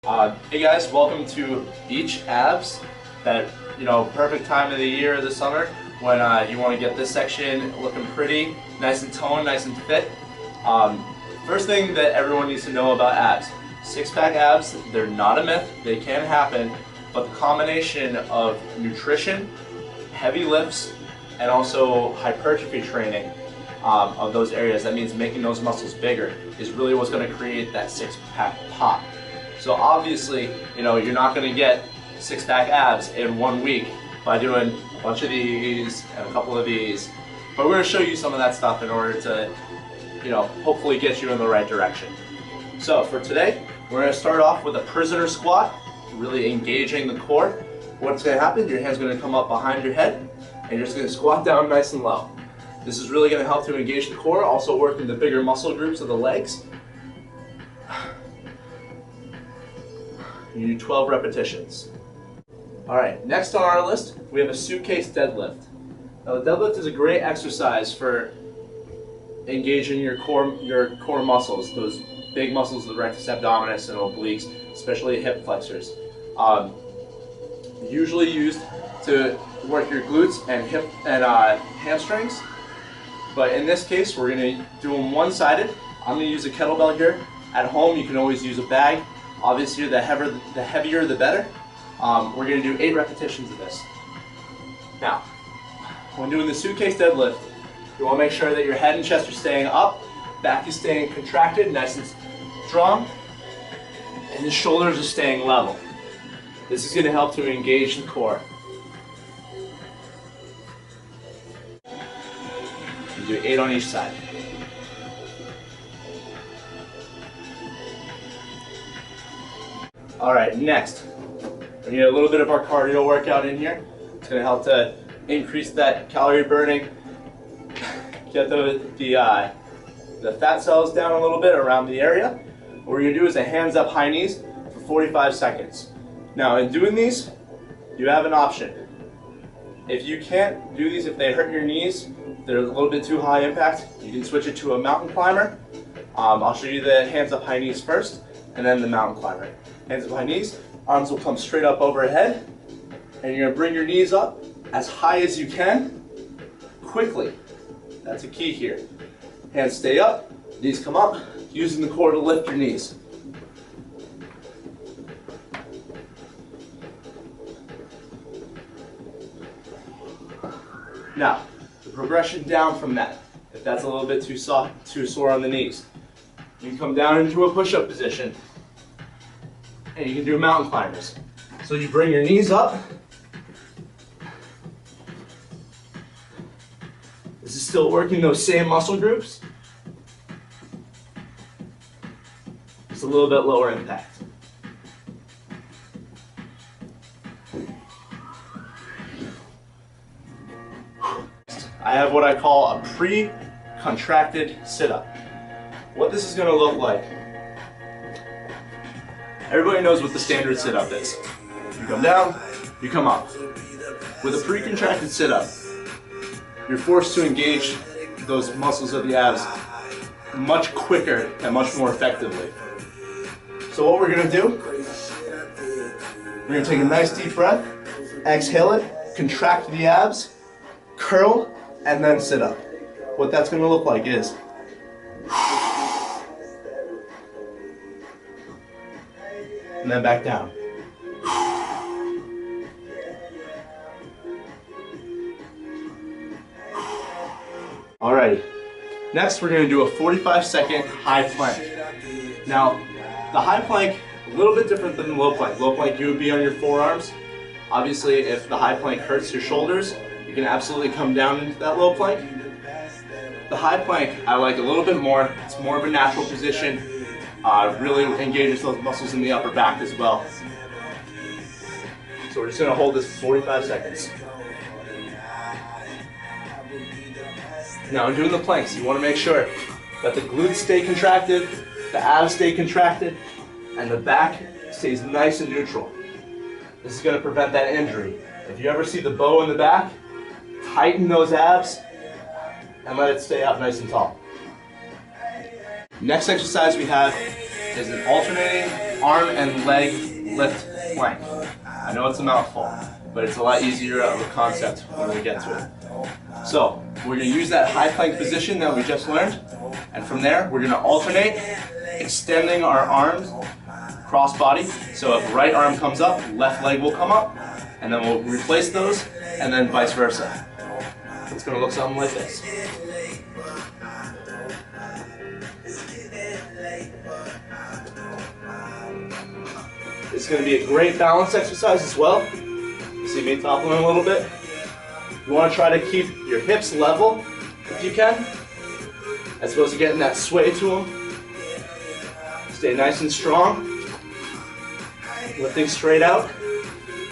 Hey guys, welcome to Beach Abs. That perfect time of the year, the summer, when you want to get this section looking pretty, nice and toned, nice and fit. First thing that everyone needs to know about abs: six-pack abs. They're not a myth. They can happen, but the combination of nutrition, heavy lifts, and also hypertrophy training of those areas, that means making those muscles bigger, is really what's going to create that six-pack pop. So obviously, you're not going to get six-pack abs in 1 week by doing a bunch of these and a couple of these. But we're going to show you some of that stuff in order to, hopefully get you in the right direction. So for today, we're going to start off with a prisoner squat, really engaging the core. What's going to happen? Your hand's going to come up behind your head, and you're just going to squat down nice and low. This is really going to help to engage the core, also working the bigger muscle groups of the legs. You do 12 repetitions. Alright, next on our list, we have a suitcase deadlift. Now the deadlift is a great exercise for engaging your core muscles, those big muscles, the rectus abdominis and obliques, especially hip flexors. Usually used to work your glutes and hip and hamstrings, but in this case we're going to do them one-sided. I'm going to use a kettlebell here. At home you can always use a bag. Obviously, the heavier the better. We're going to do 8 repetitions of this. Now, when doing the suitcase deadlift, you want to make sure that your head and chest are staying up, back is staying contracted, nice and strong, and the shoulders are staying level. This is going to help to engage the core. You do 8 on each side. Alright, next, we need a little bit of our cardio workout in here. It's going to help to increase that calorie burning, get the fat cells down a little bit around the area. What we're going to do is a hands up, high knees for 45 seconds. Now in doing these, you have an option. If you can't do these, if they hurt your knees, they're a little bit too high impact, you can switch it to a mountain climber. I'll show you the hands up, high knees first, and then the mountain climber. Hands up, high knees, arms will come straight up overhead, and you're going to bring your knees up as high as you can, quickly. That's a key here. Hands stay up, knees come up, using the core to lift your knees. Now, the progression down from that, if that's a little bit too sore on the knees, you can come down into a push-up position. And you can do mountain climbers. So you bring your knees up. This is still working those same muscle groups. Just a little bit lower impact. I have what I call a pre-contracted sit-up. What this is going to look like: everybody knows what the standard sit-up is. You come down, you come up. With a pre-contracted sit-up, you're forced to engage those muscles of the abs much quicker and much more effectively. So what we're going to do, we're going to take a nice deep breath, exhale it, contract the abs, curl, and then sit up. What that's going to look like is and then back down. Alrighty, next we're going to do a 45-second high plank. Now, the high plank, a little bit different than the low plank. Low plank, you would be on your forearms. Obviously, if the high plank hurts your shoulders, you can absolutely come down into that low plank. The high plank, I like a little bit more. It's more of a natural position. Really engages those muscles in the upper back as well. So we're just going to hold this for 45 seconds. Now in doing the planks, you want to make sure that the glutes stay contracted, the abs stay contracted, and the back stays nice and neutral. This is going to prevent that injury. If you ever see the bow in the back, tighten those abs and let it stay up nice and tall. Next exercise we have is an alternating arm and leg lift plank. I know it's a mouthful, but it's a lot easier of a concept when we get to it. So we're going to use that high plank position that we just learned, and from there we're going to alternate, extending our arms cross body. So if right arm comes up, left leg will come up, and then we'll replace those, and then vice versa. It's going to look something like this. It's going to be a great balance exercise as well. You see me toppling a little bit? You want to try to keep your hips level if you can, as opposed to getting that sway to them. Stay nice and strong. Lifting straight out.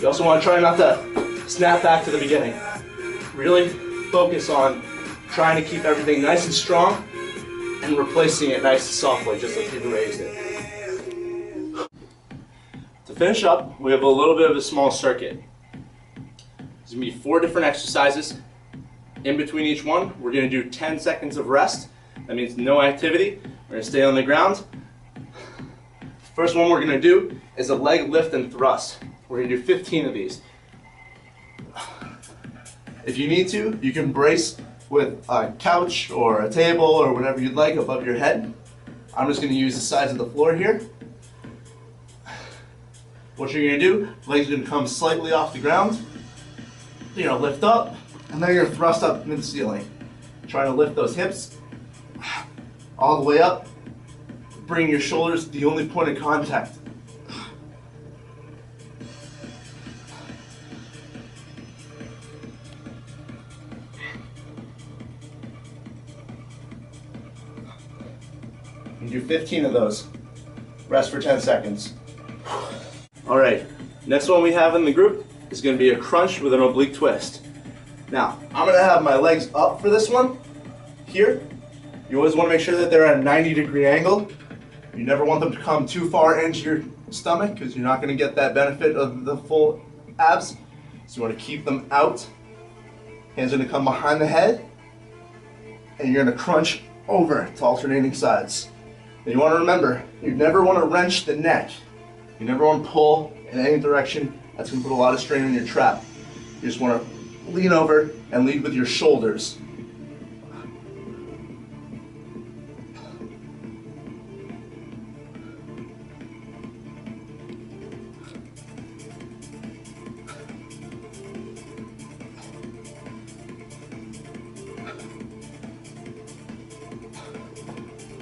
You also want to try not to snap back to the beginning. Really focus on trying to keep everything nice and strong and replacing it nice and softly, just like you raised it. To finish up, we have a little bit of a small circuit. There's going to be 4 different exercises. In between each one, we're going to do 10 seconds of rest. That means no activity. We're going to stay on the ground. First one we're going to do is a leg lift and thrust. We're going to do 15 of these. If you need to, you can brace with a couch or a table or whatever you'd like above your head. I'm just going to use the sides of the floor here. What you're going to do, legs are going to come slightly off the ground. You're going to lift up, and then you're going to thrust up into the ceiling. Trying to lift those hips all the way up. Bring your shoulders to the only point of contact. You do 15 of those. Rest for 10 seconds. All right, next one we have in the group is going to be a crunch with an oblique twist. Now, I'm going to have my legs up for this one, here. You always want to make sure that they're at a 90-degree angle. You never want them to come too far into your stomach because you're not going to get that benefit of the full abs. So you want to keep them out. Hands are going to come behind the head, and you're going to crunch over to alternating sides. And you want to remember, you never want to wrench the neck. You never want to pull in any direction. That's going to put a lot of strain on your trap. You just want to lean over and lead with your shoulders.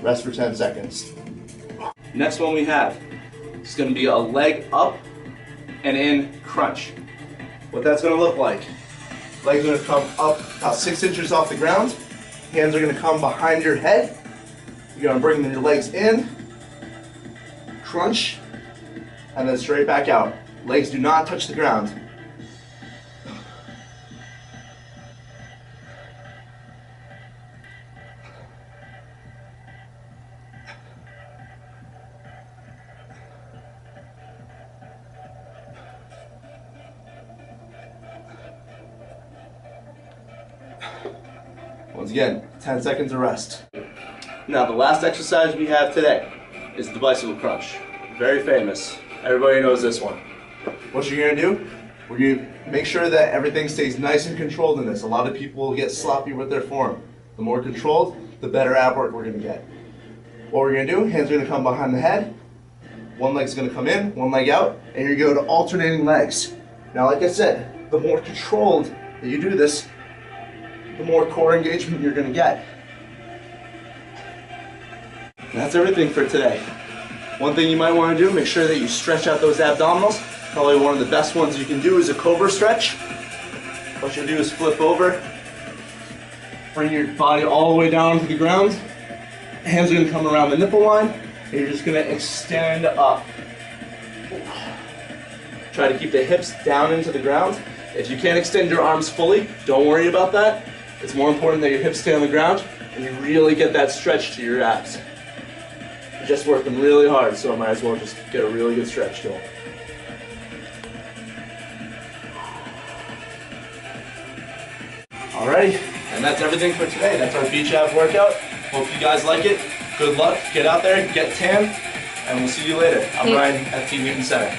Rest for 10 seconds. Next one we have is going to be a leg up and in crunch. What that's going to look like, legs are going to come up about 6 inches off the ground. Hands are going to come behind your head. You're going to bring your legs in, crunch, and then straight back out. Legs do not touch the ground. Once again, 10 seconds of rest. Now the last exercise we have today is the bicycle crunch. Very famous. Everybody knows this one. What you're going to do, we're going to make sure that everything stays nice and controlled in this. A lot of people will get sloppy with their form. The more controlled, the better ab work we're going to get. What we're going to do, hands are going to come behind the head. One leg's going to come in, one leg out, and you're going to go to alternating legs. Now like I said, the more controlled that you do this, the more core engagement you're going to get. And that's everything for today. One thing you might want to do, make sure that you stretch out those abdominals. Probably one of the best ones you can do is a cobra stretch. What you'll do is flip over, bring your body all the way down to the ground. Hands are going to come around the nipple line, and you're just going to extend up. Try to keep the hips down into the ground. If you can't extend your arms fully, don't worry about that. It's more important that your hips stay on the ground and you really get that stretch to your abs. You're just working really hard, so I might as well just get a really good stretch to them. Alrighty, and that's everything for today. That's our beach ab workout. Hope you guys like it. Good luck. Get out there, get tan, and we'll see you later. I'm Hey. Ryan at Team Newton Center.